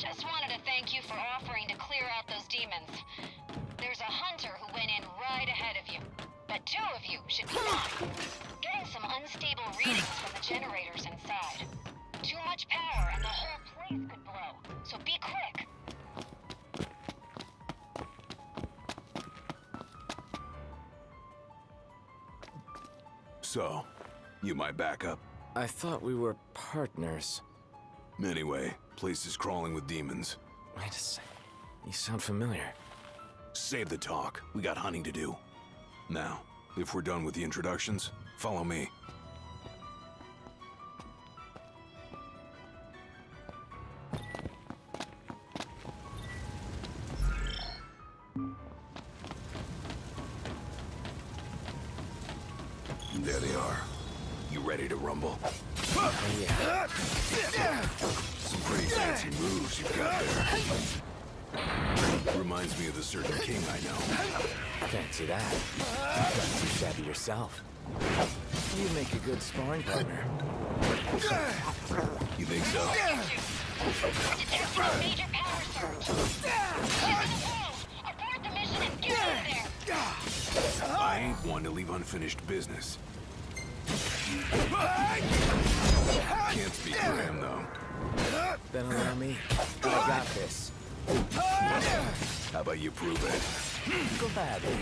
Just wanted to thank you for offering to clear out those demons. There's a hunter who went in right ahead of you, but two of you should be fine. Getting some unstable readings from the generators inside. Too much power and the whole place could blow, so be quick. So, you my backup? I thought we were partners. Anyway, place is crawling with demons. Wait a second. You sound familiar. Save the talk. We got hunting to do. Now, if we're done with the introductions, follow me. There they are. You ready to rumble? Yeah. Some pretty fancy moves you've got there. Reminds me of a certain king I know. Fancy that. Not too shabby yourself. You'd make a good sparring partner. You think so? Detecting a major power surge. Using the wall. Abort the mission and get out of there. I ain't one to leave unfinished business. Can't speak for him, though. Then allow me. I got this. How about you prove it? Go badly.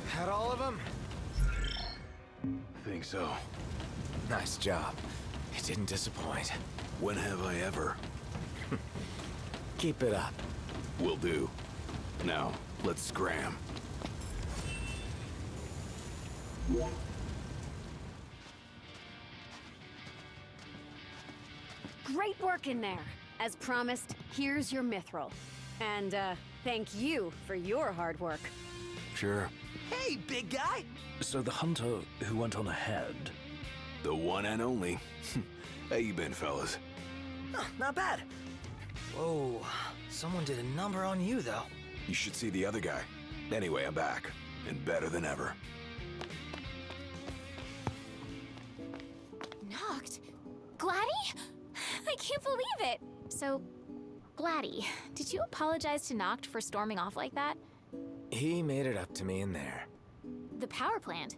Had all of them? Think so. Nice job. You didn't disappoint. When have I ever? Keep it up. Will do. Now, let's scram. Great work in there. As promised, here's your mithril. And, thank you for your hard work. Sure. Hey, big guy! So the hunter who went on ahead... The one and only. How you been, fellas? Oh, not bad. Whoa, someone did a number on you, though. You should see the other guy. Anyway, I'm back. And better than ever. Knocked? Gladdy? I can't believe it! So, Gladdy, did you apologize to Noct for storming off like that? He made it up to me in there. The power plant?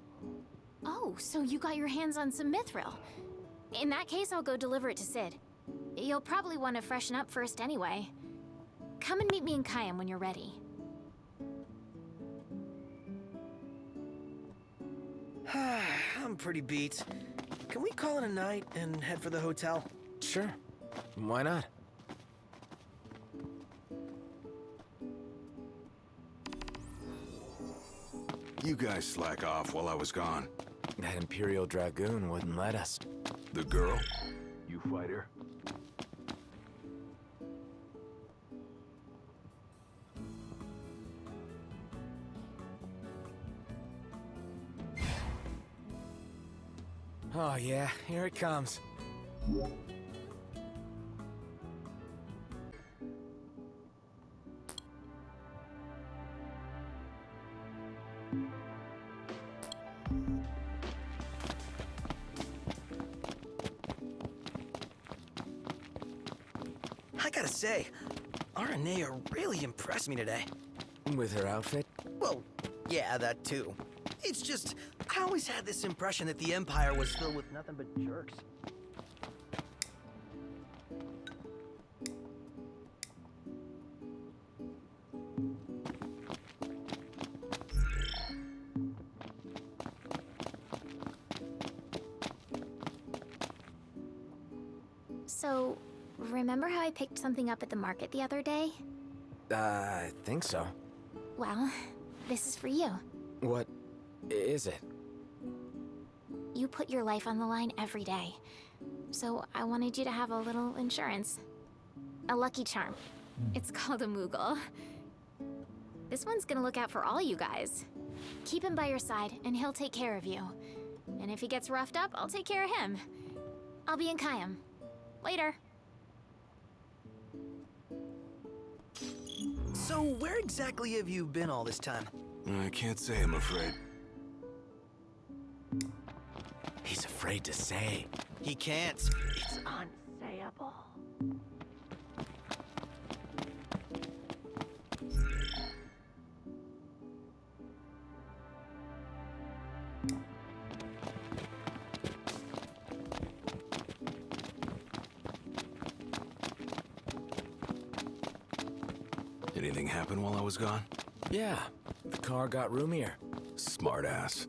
Oh, so you got your hands on some mithril. In that case, I'll go deliver it to Sid. You'll probably want to freshen up first anyway. Come and meet me in Kayam when you're ready. I'm pretty beat. Can we call it a night and head for the hotel? Sure. Why not? You guys slack off while I was gone. That Imperial Dragoon wouldn't let us. The girl? You fight her? Oh yeah, here it comes. I gotta say, Renee really impressed me today. With her outfit? Well, yeah, that too. It's just, I always had this impression that the Empire was filled with nothing but jerks. So, remember how I picked something up at the market the other day? I think so. Well, this is for you. What is it? You put your life on the line every day. So I wanted you to have a little insurance. A lucky charm. It's called a Moogle. This one's gonna look out for all you guys. Keep him by your side, and he'll take care of you. And if he gets roughed up, I'll take care of him. I'll be in Kayam. Later. So where exactly have you been all this time? I can't say, I'm afraid. He's afraid to say. He can't. It's unsayable. Anything happen while I was gone? Yeah, the car got roomier. Smart ass.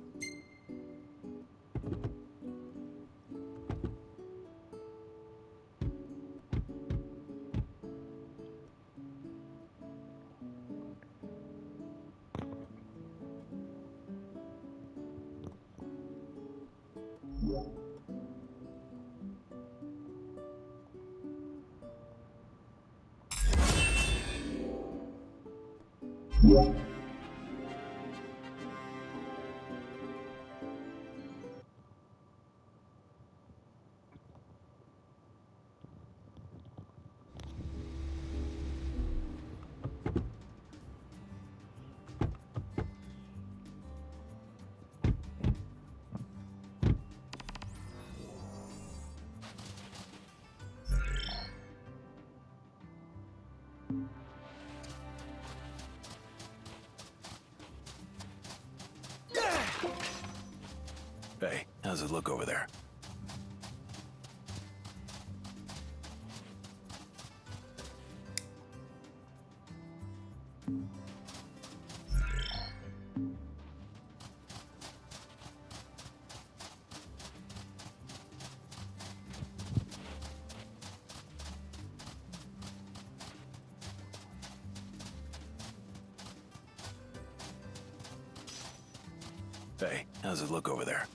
Hey, how's it look over there? Hey, how's it look over there?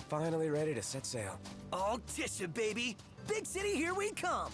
Finally ready to set sail. All Tisha, baby! Big city, here we come!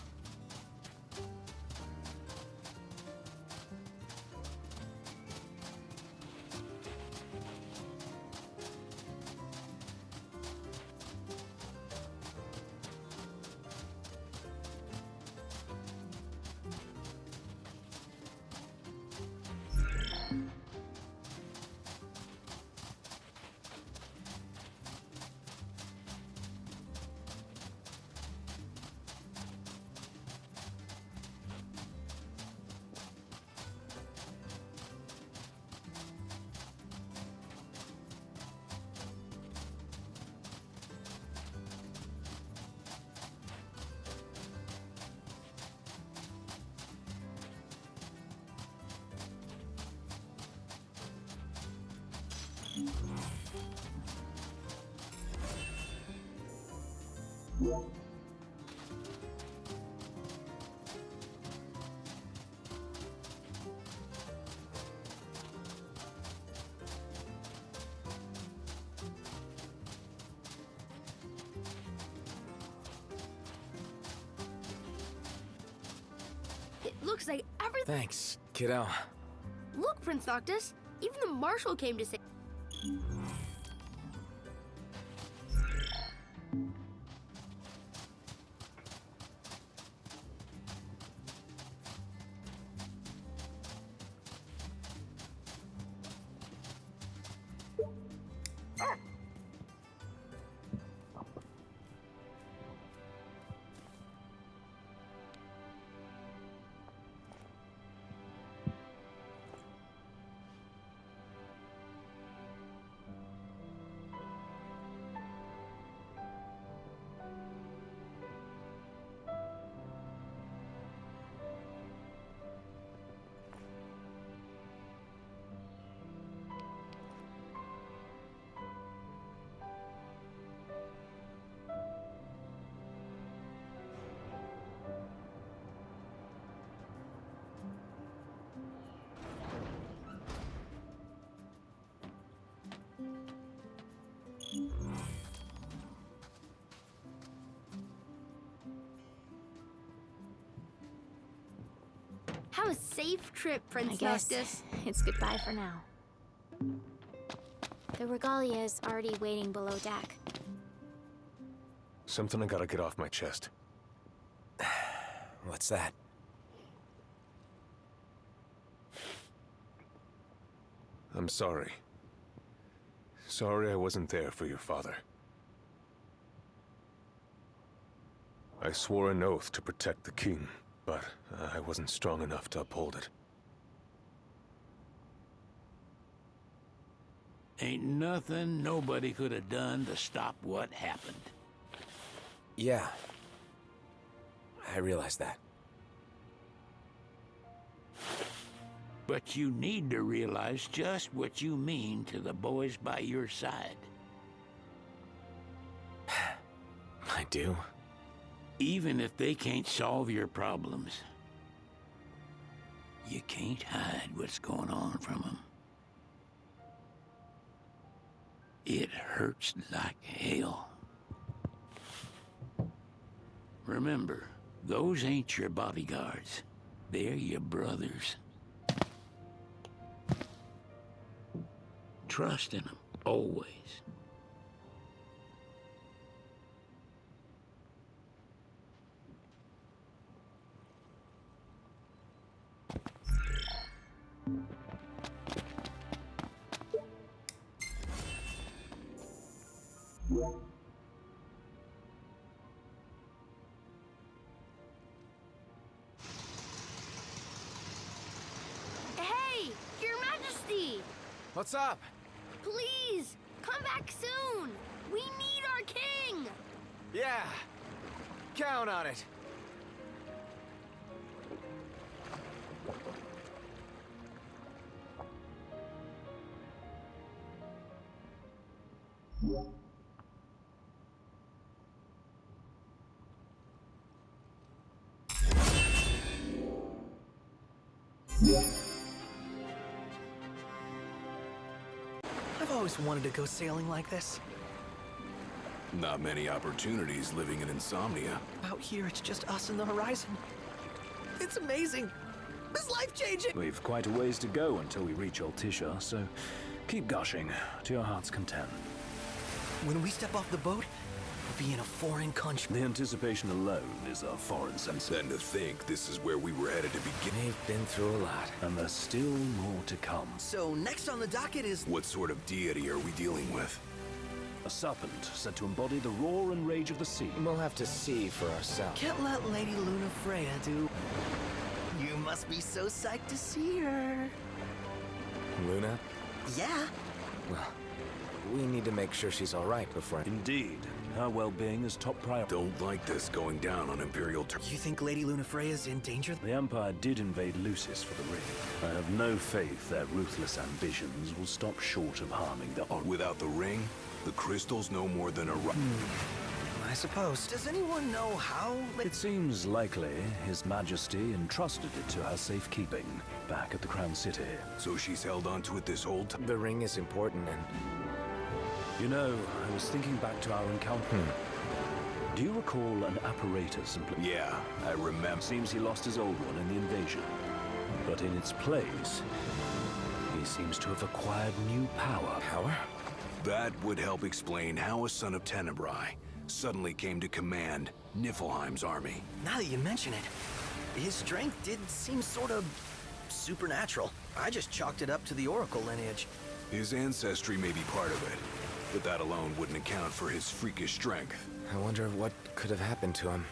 looks like everything. Thanks, kiddo. Look, Prince Noctis. Even the marshal came to say. Have a safe trip, Prince I guess Noctis. it's goodbye for now. The regalia is already waiting below deck. Something I gotta get off my chest. What's that? I'm sorry. Sorry I wasn't there for your father. I swore an oath to protect the king, but I wasn't strong enough to uphold it. Ain't nothing nobody could have done to stop what happened. Yeah. I realize that. But you need to realize just what you mean to the boys by your side. I do. Even if they can't solve your problems, you can't hide what's going on from them. It hurts like hell. Remember, those ain't your bodyguards. They're your brothers. Trust in them, always. Hey, Your Majesty! What's up? Please, come back soon! We need our king! Yeah. Count on it. I've always wanted to go sailing like this. Not many opportunities living in Insomnia. Out here, it's just us and the horizon. It's amazing. It's life-changing. We've quite a ways to go until we reach Altisha, so keep gushing to your heart's content. When we step off the boat, we'll be in a foreign country. The anticipation alone is a foreign sense. And to think this is where we were headed to begin. They've been through a lot. And there's still more to come. So next on the docket is... What sort of deity are we dealing with? A serpent said to embody the roar and rage of the sea. We'll have to see for ourselves. Can't let Lady Luna Freya do... You must be so psyched to see her. Luna? Yeah. Well, we need to make sure she's all right before... Indeed. Her well-being is top priority. Don't like this going down on Imperial You think Lady Luna Freya's in danger? The Empire did invade Lucis for the ring. I have no faith their ruthless ambitions will stop short of harming the... Without the ring, the crystal's no more than a... I suppose. Does anyone know how... It seems likely His Majesty entrusted it to her safekeeping back at the Crown City. So she's held onto it this whole time? The ring is important and... You know, I was thinking back to our encounter. Do you recall an apparatus Yeah, I remember. Seems he lost his old one in the invasion. But in its place, he seems to have acquired new power. Power? That would help explain how a son of Tenebrae suddenly came to command Niflheim's army. Now that you mention it, his strength did seem sort of supernatural. I just chalked it up to the Oracle lineage. His ancestry may be part of it, but that alone wouldn't account for his freakish strength. I wonder what could have happened to him.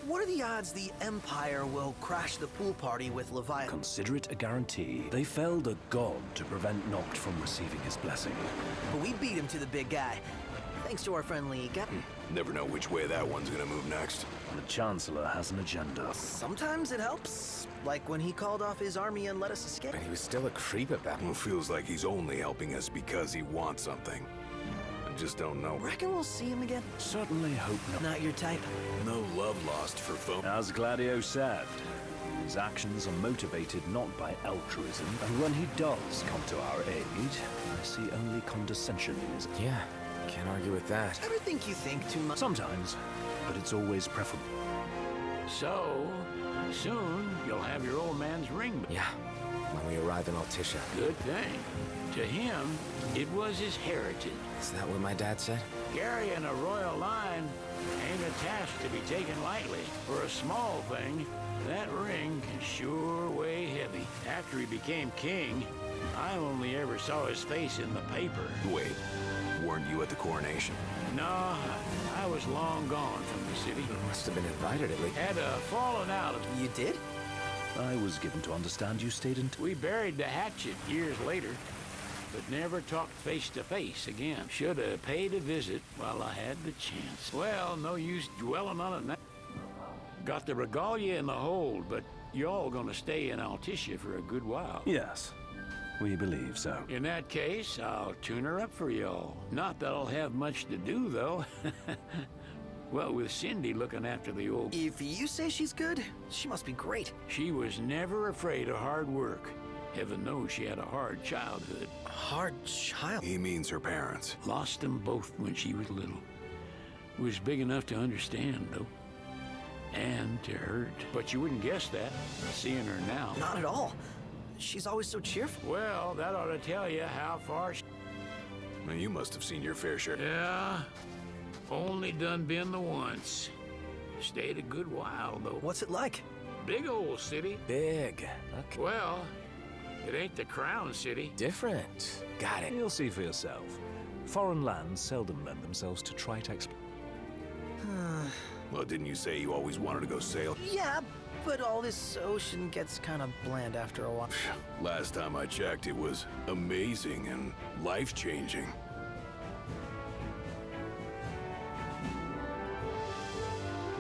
What are the odds the Empire will crash the pool party with Leviathan? Consider it a guarantee. They felled a god to prevent Noct from receiving his blessing. But we beat him to the big guy, thanks to our friendly Captain. Never know which way that one's gonna move next. The Chancellor has an agenda. Sometimes it helps, like when he called off his army and let us escape. But he was still a creep about Well, feels like he's only helping us because he wants something. I just don't know. Reckon we'll see him again? Certainly hope not. Not your type. No love lost for folk. As Gladio said, his actions are motivated not by altruism, and when he does come to our aid, I see only condescension in his... Yeah, can't argue with that. Ever think you think too much? Sometimes, but it's always preferable. So, soon you'll have your old man's ring. Yeah, when we arrive in Altissia. Good thing. To him, it was his heritage. Is that what my dad said? Carrying a royal line ain't a task to be taken lightly. For a small thing, that ring can sure weigh heavy. After he became king, I only ever saw his face in the paper. Wait, weren't you at the coronation? No, I was long gone from the city. Must have been invited at least. Had fallen out of... You did? I was given to understand you stayed in... We buried the hatchet years later, but never talked face to face again. Should have paid a visit while I had the chance. Well, no use dwelling on it now. Got the regalia in the hold, but y'all gonna stay in Altissia for a good while. Yes, we believe so. In that case, I'll tune her up for y'all. Not that I'll have much to do, though. Well, with Cindy looking after the old... If you say she's good, she must be great. She was never afraid of hard work. Heaven knows she had a hard childhood. Hard child? He means her parents. Lost them both when she was little. Was big enough to understand, though. And to hurt. But you wouldn't guess that, seeing her now. Not at all. She's always so cheerful. Well, that ought to tell you how far she... Well, you must have seen your fair share. Yeah, only done been the once. Stayed a good while, though. What's it like? Big old city. Big. Okay. Well, it ain't the Crown City. Different. Got it. You'll see for yourself. Foreign lands seldom lend themselves to trite Well, didn't you say you always wanted to go sail? Yeah, but all this ocean gets kind of bland after a while. Last time I checked, it was amazing and life-changing.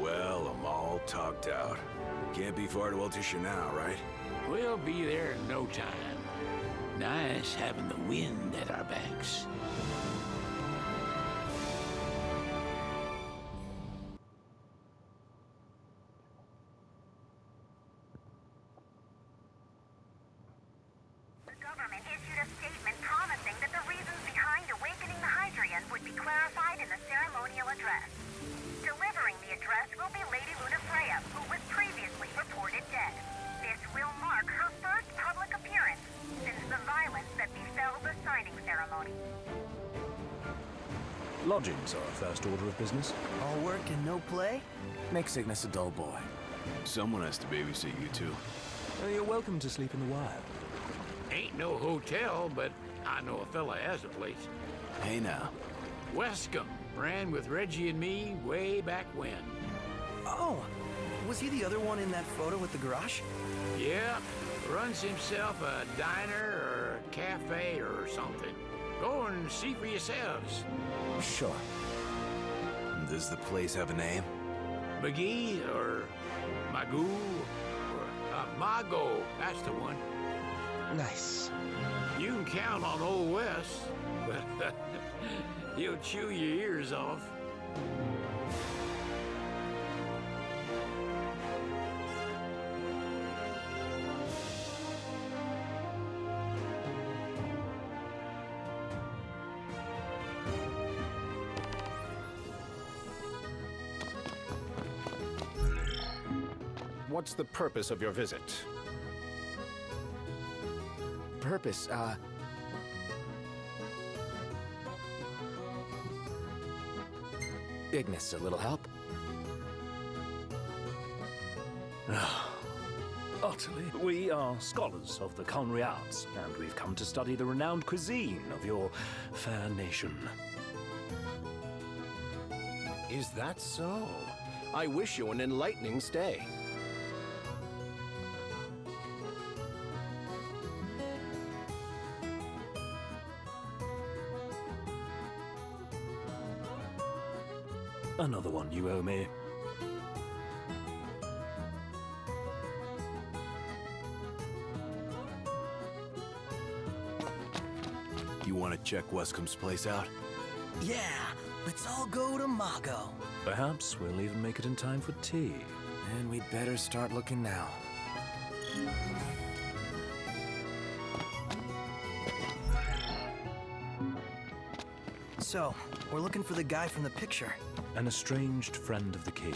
Well, I'm all talked out. Can't be far to Altissia now, right? We'll be there in no time. Nice having the wind at our backs. The government issued a statement promising that the reasons behind awakening the Hydrian would be clarified in the ceremonial address. Delivering the address will be Lady Lunafreya, who was previously reported dead. This will mark her first public appearance since the violence that befell the signing ceremony. Lodgings are a first order of business. All work and no play? Make Cygnus a dull boy. Someone has to babysit you two. You're welcome to sleep in the wild. Ain't no hotel, but I know a fella has a place. Hey now. Westcombe ran with Reggie and me way back when. Oh, was he the other one in that photo with the garage? Yeah, runs himself a diner or a cafe or something. Go and see for yourselves. Sure. Does the place have a name? McGee or Magoo or Mago, that's the one. Nice. You can count on Old West, but he'll chew your ears off. what's the purpose of your visit? Purpose, Ignis, a little help? Utterly. We are scholars of the culinary arts, and we've come to study the renowned cuisine of your fair nation. Is that so? I wish you an enlightening stay. Another one you owe me. You want to check Wescom's place out? Yeah, let's all go to Mago. Perhaps we'll even make it in time for tea. And we'd better start looking now. So, we're looking for the guy from the picture. An estranged friend of the king.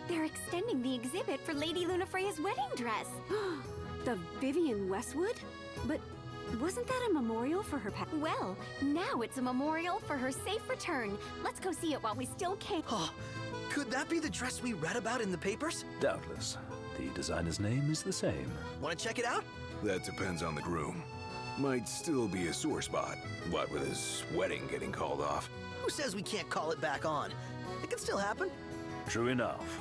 They're extending the exhibit for Lady Lunafreya's wedding dress. The Vivian Westwood? But wasn't that a memorial for her Well, now it's a memorial for her safe return. Let's go see it while we still can. Oh, could that be the dress we read about in the papers? Doubtless. The designer's name is the same. Want to check it out? That depends on the groom. Might still be a sore spot. What with his wedding getting called off? Who says we can't call it back on? It can still happen. True enough.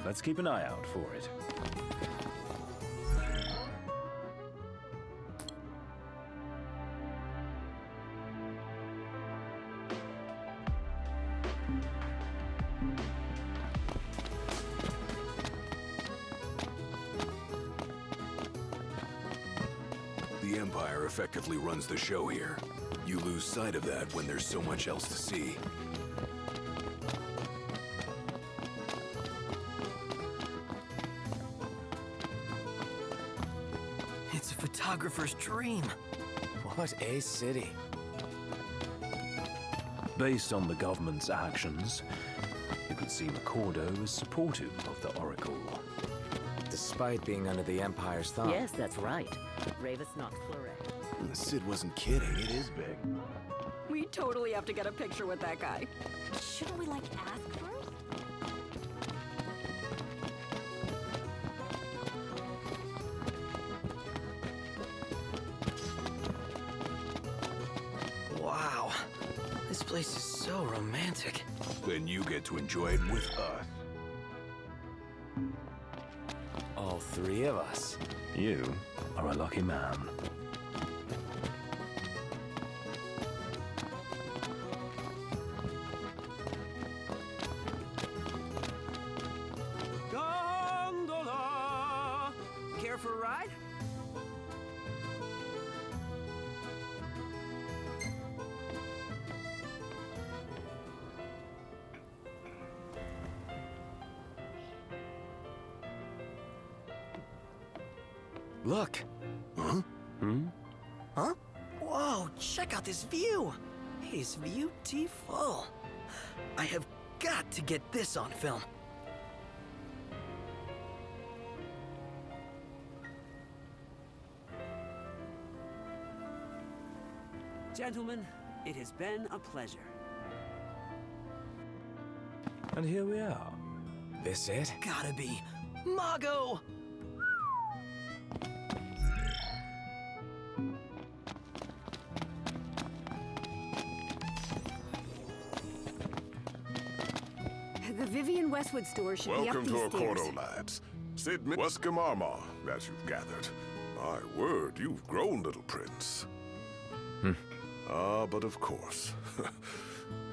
Let's keep an eye out for it. The Empire effectively runs the show here. You lose sight of that when there's so much else to see. It's a photographer's dream. What a city. Based on the government's actions, it would seem Accordo is supportive of the Oracle. Despite being under the Empire's thumb. Yes, that's right. Ravis Nox Flore. Sid wasn't kidding. It is big. We totally have to get a picture with that guy. Shouldn't we, ask first? Wow. This place is so romantic. Then you get to enjoy it with us. All three of us. You are a lucky man. Gondola! Care for a ride? Look. Huh? Huh? Whoa, check out this view. It is beautiful. I have got to get this on film. Gentlemen, it has been a pleasure. And here we are. This it? Gotta be. Mago! The Vivian Westwood store should be up Welcome these to stairs. Accordo, lads. Sid Wescom Armor, as you've gathered. My word, you've grown, little prince. But of course.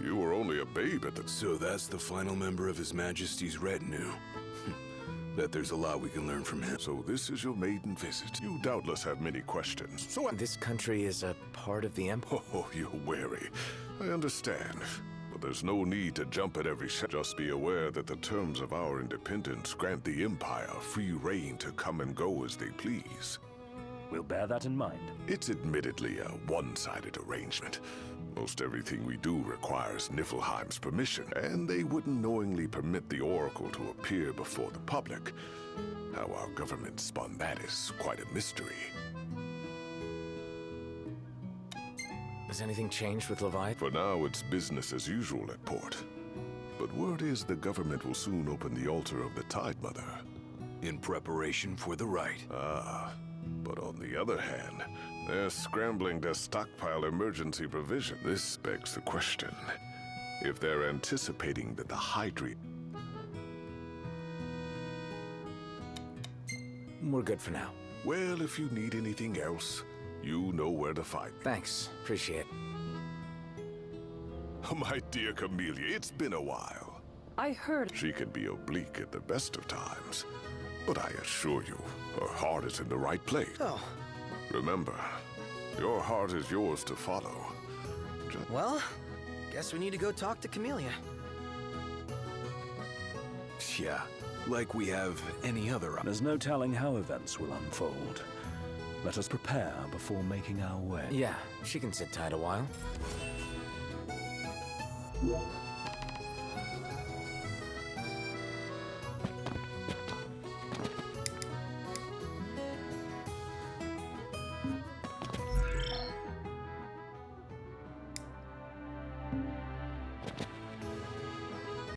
You were only a babe at the... So that's the final member of His Majesty's retinue. Bet there's a lot we can learn from him. So this is your maiden visit. You doubtless have many questions. So This country is a part of the Empire. Oh, you're wary. I understand. But there's no need to jump at every shot. Just be aware that the terms of our independence grant the Empire free reign to come and go as they please. We'll bear that in mind. It's admittedly a one-sided arrangement. Most everything we do requires Niflheim's permission, and they wouldn't knowingly permit the Oracle to appear before the public. How our government spun that is quite a mystery. Has anything changed with Levi? For now, it's business as usual at port. But word is the government will soon open the altar of the Tide Mother. In preparation for the rite. Ah, but on the other hand, they're scrambling to stockpile emergency provision. This begs the question. If they're anticipating that the Hydri... We're good for now. Well, if you need anything else, you know where to find me. Thanks. Appreciate it. My dear Camellia, it's been a while. I heard... She can be oblique at the best of times. But I assure you, her heart is in the right place. Oh. Remember, your heart is yours to follow. Well, guess we need to go talk to Camellia. Yeah, like we have any other... There's no telling how events will unfold. Let us prepare before making our way. Yeah, she can sit tight a while.